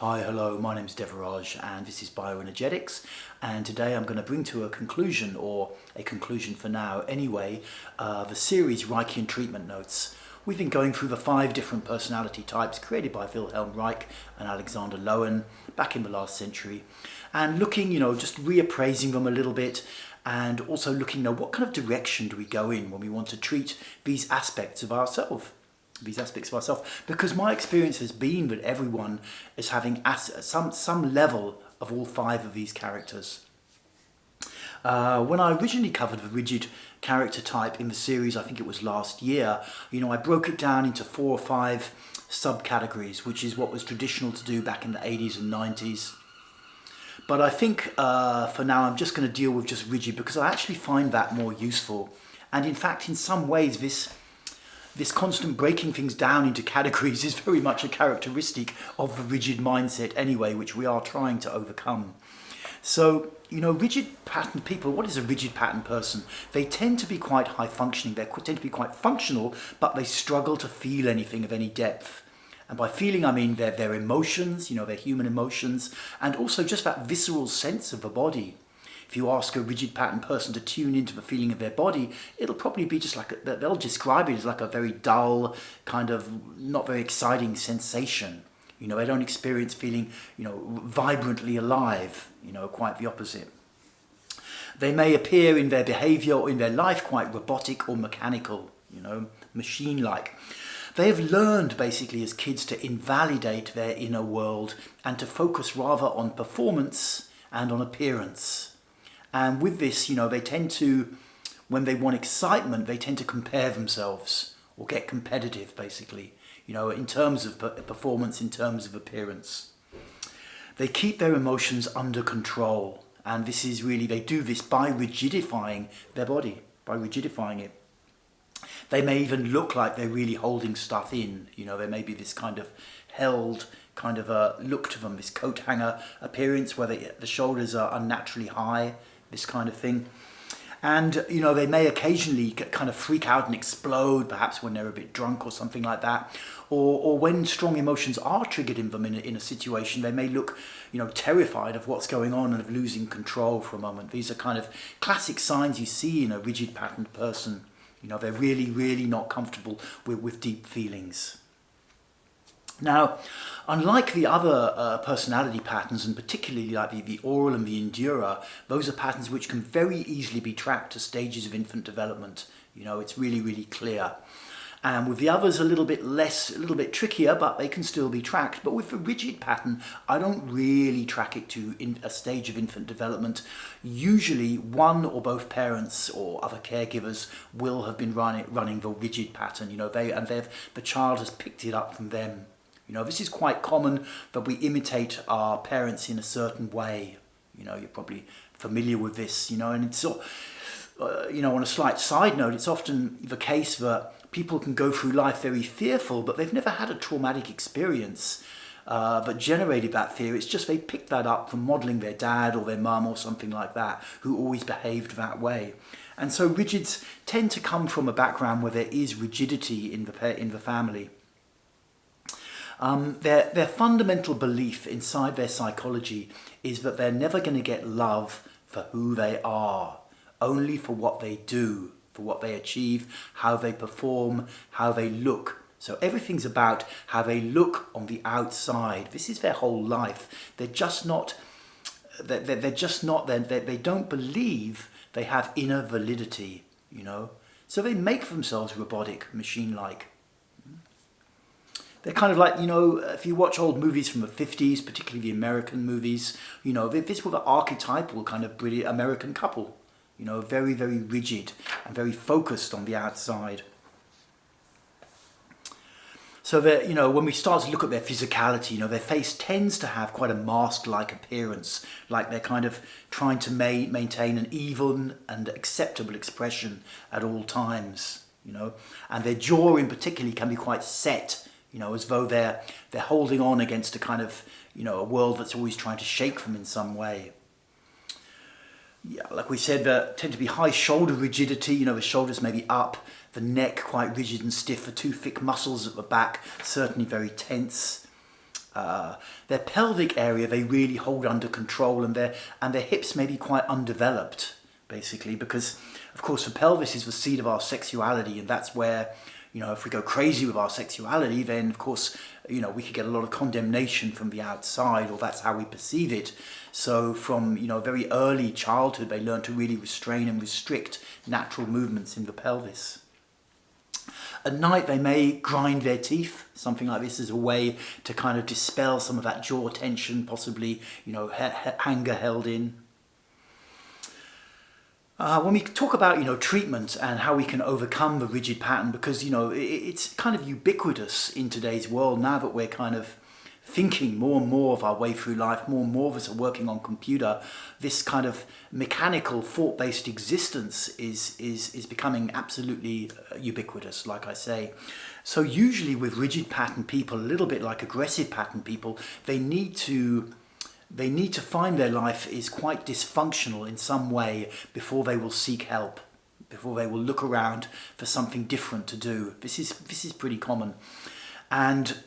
Hi, hello, my name is Devaraj and this is Bioenergetics, and today I'm going to bring to a conclusion, or a conclusion for now anyway, the series Reichian Treatment Notes. We've been going through the 5 different personality types created by Wilhelm Reich and Alexander Lowen back in the last century, and looking, just reappraising them a little bit, and also looking, what kind of direction do we go in when we want to treat these aspects of ourselves. Because my experience has been that everyone is having some level of all 5 of these characters. When I originally covered the rigid character type in the series, I think it was last year, I broke it down into 4 or 5 subcategories, which is what was traditional to do back in the 80s and 90s. But I think for now I'm just going to deal with just rigid because I actually find that more useful. And in fact, in some ways, this constant breaking things down into categories is very much a characteristic of the rigid mindset anyway, which we are trying to overcome. So, rigid pattern people, what is a rigid pattern person? They tend to be quite high functioning, they tend to be quite functional, but they struggle to feel anything of any depth. And by feeling, I mean their emotions, their human emotions, and also just that visceral sense of the body. If you ask a rigid pattern person to tune into the feeling of their body, it'll probably be just like, they'll describe it as like a very dull, kind of not very exciting sensation. They don't experience feeling, vibrantly alive, quite the opposite. They may appear in their behavior or in their life quite robotic or mechanical, machine-like. They have learned basically as kids to invalidate their inner world and to focus rather on performance and on appearance. And with this, they tend to, when they want excitement, they tend to compare themselves or get competitive, basically, in terms of performance, in terms of appearance. They keep their emotions under control. And this is really, they do this by rigidifying their body, by rigidifying it. They may even look like they're really holding stuff in. There may be this kind of held kind of a look to them, this coat hanger appearance where the shoulders are unnaturally high, this kind of thing. And, they may occasionally kind of freak out and explode, perhaps when they're a bit drunk or something like that. Or when strong emotions are triggered in them in a situation, they may look, terrified of what's going on and of losing control for a moment. These are kind of classic signs you see in a rigid patterned person. They're really, really not comfortable with deep feelings. Now, unlike the other personality patterns, and particularly like the oral and the endurer, those are patterns which can very easily be tracked to stages of infant development. It's really, really clear. And with the others, a little bit trickier, but they can still be tracked. But with the rigid pattern, I don't really track it to a stage of infant development. Usually, one or both parents or other caregivers will have been running the rigid pattern. The child has picked it up from them. This is quite common that we imitate our parents in a certain way. You're probably familiar with this, and it's so, on a slight side note, it's often the case that people can go through life very fearful, but they've never had a traumatic experience that generated that fear. It's just they picked that up from modelling their dad or their mum or something like that, who always behaved that way. And so rigids tend to come from a background where there is rigidity in the family. Their fundamental belief inside their psychology is that they're never going to get love for who they are, only for what they do, for what they achieve, how they perform, how they look. So everything's about how they look on the outside. This is their whole life. They don't believe they have inner validity, So they make themselves robotic, machine-like. They're kind of like, if you watch old movies from the 50s, particularly the American movies, this was an archetypal kind of British American couple, very, very rigid and very focused on the outside. So that, when we start to look at their physicality, their face tends to have quite a mask-like appearance, like they're kind of trying to maintain an even and acceptable expression at all times, and their jaw in particular can be quite set, as though they're holding on against a kind of, a world that's always trying to shake them in some way. Yeah, like we said, there tend to be high shoulder rigidity, the shoulders may be up, the neck quite rigid and stiff, the 2 thick muscles at the back certainly very tense. their pelvic area they really hold under control, and their hips may be quite undeveloped, basically, because of course the pelvis is the seat of our sexuality, and that's where, if we go crazy with our sexuality, then of course, we could get a lot of condemnation from the outside, or that's how we perceive it. So from, very early childhood, they learn to really restrain and restrict natural movements in the pelvis. At night, they may grind their teeth. Something like this is a way to kind of dispel some of that jaw tension, possibly, anger held in. When we talk about, treatment and how we can overcome the rigid pattern, because, it's kind of ubiquitous in today's world now that we're kind of thinking more and more of our way through life, more and more of us are working on computer. This kind of mechanical, thought-based existence is becoming absolutely ubiquitous, like I say. So usually with rigid pattern people, a little bit like aggressive pattern people, they need to find their life is quite dysfunctional in some way before they will seek help, before they will look around for something different to do. This is pretty common. And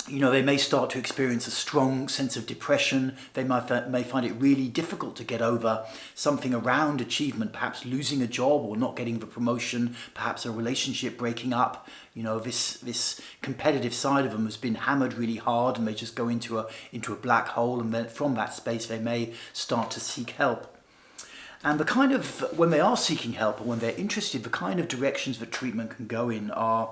they may start to experience a strong sense of depression. They may find it really difficult to get over something around achievement, perhaps losing a job or not getting the promotion, perhaps a relationship breaking up. This competitive side of them has been hammered really hard, and they just go into a black hole, and then from that space they may start to seek help. And when they are seeking help, or when they're interested, the kind of directions that treatment can go in are,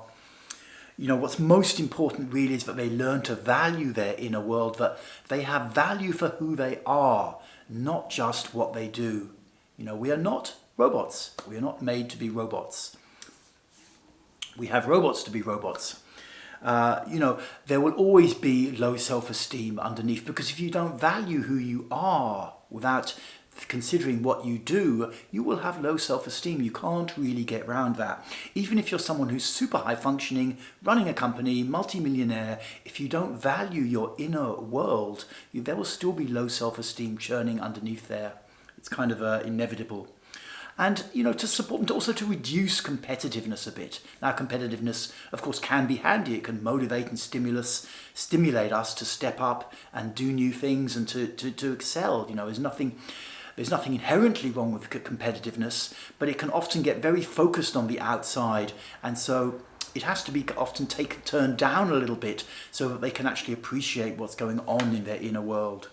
what's most important really is that they learn to value their inner world, that they have value for who they are, not just what they do. We are not robots. We are not made to be robots. We have robots to be robots. There will always be low self-esteem underneath, because if you don't value who you are without considering what you do, you will have low self-esteem. You can't really get around that. Even if you're someone who's super high functioning, running a company, multi-millionaire, if you don't value your inner world, there will still be low self-esteem churning underneath there. It's kind of inevitable. And, to support and also to reduce competitiveness a bit. Now, competitiveness, of course, can be handy. It can motivate and stimulate us to step up and do new things and to excel. There's nothing inherently wrong with competitiveness, but it can often get very focused on the outside, and so it has to be often turned down a little bit so that they can actually appreciate what's going on in their inner world.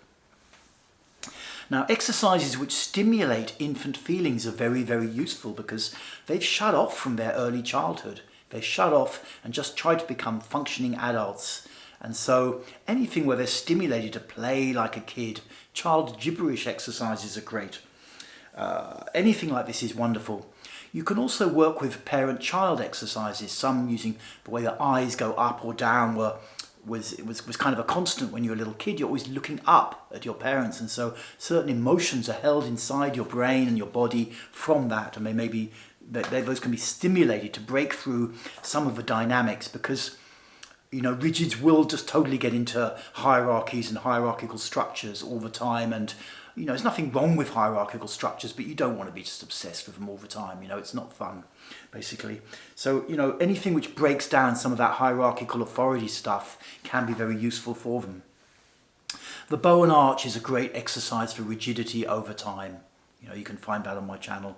Now, exercises which stimulate infant feelings are very, very useful, because they've shut off from their early childhood. They shut off and just try to become functioning adults. And so anything where they're stimulated to play like a kid, child gibberish exercises are great. Anything like this is wonderful. You can also work with parent-child exercises, some using the way the eyes go up or down was kind of a constant when you're a little kid. You're always looking up at your parents, and so certain emotions are held inside your brain and your body from that, and those can be stimulated to break through some of the dynamics, because rigids will just totally get into hierarchies and hierarchical structures all the time, and there's nothing wrong with hierarchical structures, but you don't want to be just obsessed with them all the time. It's not fun, basically. So, anything which breaks down some of that hierarchical authority stuff can be very useful for them. The bow and arch is a great exercise for rigidity over time. You can find that on my channel.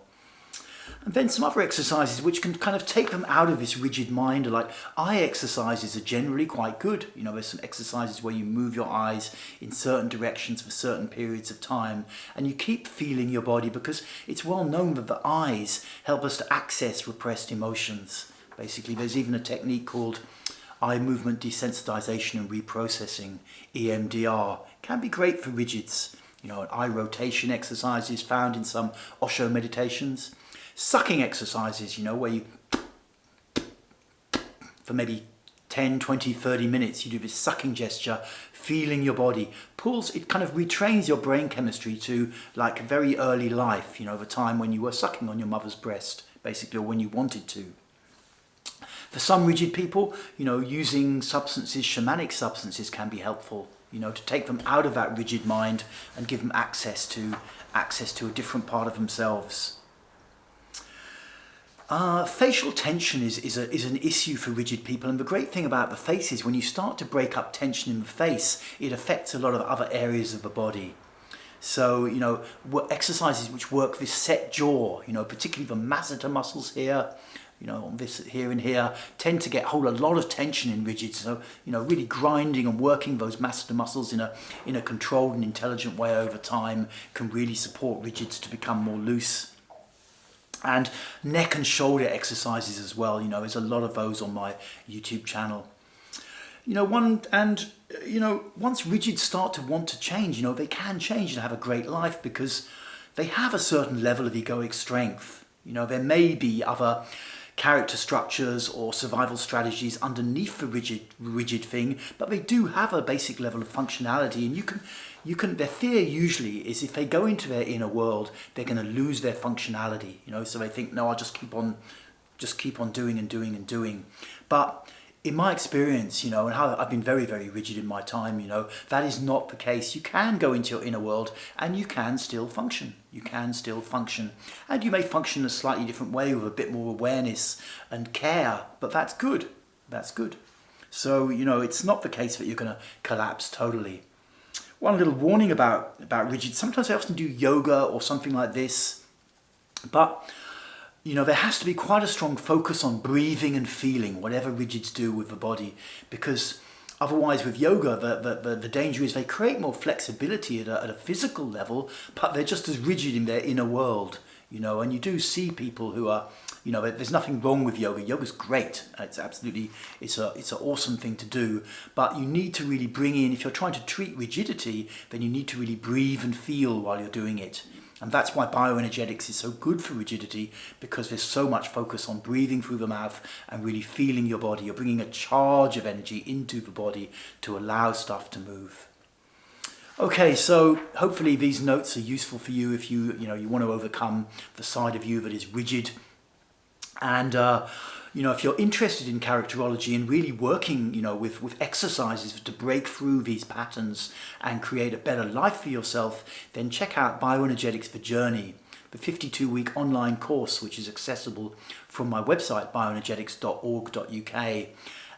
And then some other exercises which can kind of take them out of this rigid mind, like eye exercises are generally quite good. There's some exercises where you move your eyes in certain directions for certain periods of time, and you keep feeling your body, because it's well known that the eyes help us to access repressed emotions. Basically, there's even a technique called eye movement desensitization and reprocessing, EMDR. Can be great for rigids. Eye rotation exercises found in some Osho meditations. Sucking exercises, where you, for maybe 10, 20, 30 minutes, you do this sucking gesture, feeling your body. It kind of retrains your brain chemistry to like very early life, the time when you were sucking on your mother's breast, basically, or when you wanted to. For some rigid people, using substances, shamanic substances, can be helpful, to take them out of that rigid mind and give them access to a different part of themselves. Facial tension is an issue for rigid people, and the great thing about the face is when you start to break up tension in the face, it affects a lot of other areas of the body. So, exercises which work this set jaw, particularly the masseter muscles here, on this here and here, tend to hold a lot of tension in rigid. So, really grinding and working those masseter muscles in a controlled and intelligent way over time can really support rigids to become more loose. And neck and shoulder exercises as well. There's a lot of those on my YouTube channel. Once rigids start to want to change, they can change and have a great life because they have a certain level of egoic strength. There may be other character structures or survival strategies underneath the rigid thing, but they do have a basic level of functionality, and their fear usually is if they go into their inner world, they're going to lose their functionality, so they think, no, I'll just keep on doing and doing and doing. But in my experience, and how I've been very, very rigid in my time, that is not the case. You can go into your inner world and you can still function. And you may function in a slightly different way with a bit more awareness and care, but that's good. So, it's not the case that you're going to collapse totally. One little warning about rigid. Sometimes I often do yoga or something like this, but there has to be quite a strong focus on breathing and feeling whatever rigids do with the body, because otherwise with yoga, the danger is they create more flexibility at a physical level, but they're just as rigid in their inner world, and you do see people who are, there's nothing wrong with yoga. Yoga's great. It's an awesome thing to do, but you need to really bring in, if you're trying to treat rigidity, then you need to really breathe and feel while you're doing it. And that's why bioenergetics is so good for rigidity, because there's so much focus on breathing through the mouth and really feeling your body. You're bringing a charge of energy into the body to allow stuff to move. Okay, so hopefully these notes are useful for you if you want to overcome the side of you that is rigid. And if you're interested in characterology and really working, with exercises to break through these patterns and create a better life for yourself, then check out Bioenergetics The Journey, the 52-week online course, which is accessible from my website, bioenergetics.org.uk.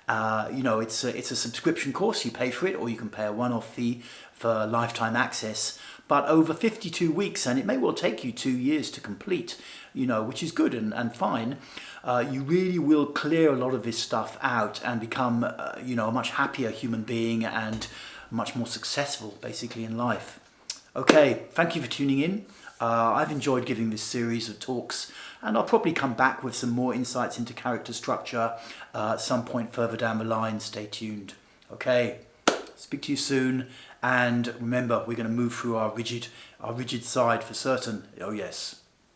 It's a subscription course. You pay for it, or you can pay a one-off fee for lifetime access. But over 52 weeks, and it may well take you 2 years to complete, which is good and fine, you really will clear a lot of this stuff out and become, a much happier human being and much more successful, basically, in life. Okay, thank you for tuning in. I've enjoyed giving this series of talks, and I'll probably come back with some more insights into character structure at some point further down the line. Stay tuned. Okay, speak to you soon, and remember, we're going to move through our rigid side for certain. Oh yes.